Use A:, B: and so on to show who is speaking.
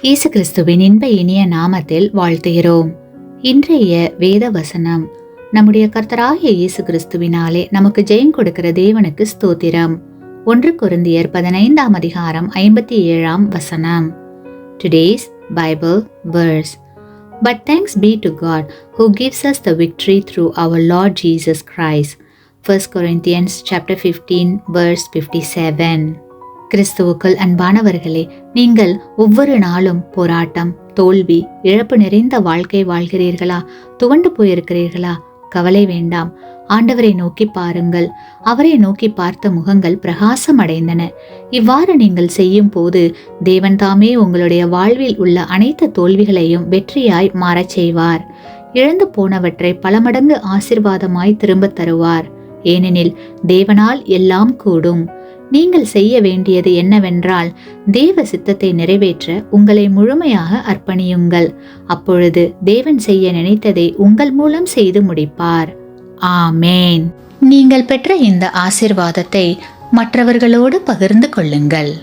A: இயேசு கிறிஸ்துவின் இன்ப இனிய நாமத்தில் வாழ்த்துகிறோம். இன்றைய வேத வசனம், நம்முடைய கர்த்தராகிய இயேசு கிறிஸ்துவினாலே நமக்கு ஜெயம் கொடுக்கிற தேவனுக்கு ஸ்தோத்திரம். 1 கொரிந்தியர் 15ஆம் அதிகாரம் 57ஆம் வசனம். Today's Bible verse. But thanks be to God who gives us the victory through our Lord Jesus Christ. 1 Corinthians chapter 15 verse 57. கிறிஸ்துவுக்குள் அன்பானவர்களே, நீங்கள் ஒவ்வொரு நாளும் போராட்டம், தோல்வி, இழப்பு நிறைந்த வாழ்க்கை வாழ்கிறீர்களா? துவண்டு போயிருக்கிறீர்களா? கவலை வேண்டாம். ஆண்டவரை நோக்கி பாருங்கள். அவரை நோக்கி பார்த்த முகங்கள் பிரகாசம் அடைந்தன. இவ்வாறு நீங்கள் செய்யும் போது தேவன் தாமே உங்களுடைய வாழ்வில் உள்ள அனைத்து தோல்விகளையும் வெற்றியாய் மாறச் செய்வார். இழந்து போனவற்றை பல மடங்கு ஆசீர்வாதமாய் திரும்ப தருவார். ஏனெனில் தேவனால் எல்லாம் கூடும். நீங்கள் செய்ய வேண்டியது என்னவென்றால், தேவ சித்தத்தை நிறைவேற்ற உங்களை முழுமையாக அர்ப்பணியுங்கள். அப்பொழுது தேவன் செய்ய நினைத்ததை உங்கள் மூலம் செய்து முடிப்பார். ஆமேன். நீங்கள் பெற்ற இந்த ஆசீர்வாதத்தை மற்றவர்களோடு பகிர்ந்து கொள்ளுங்கள்.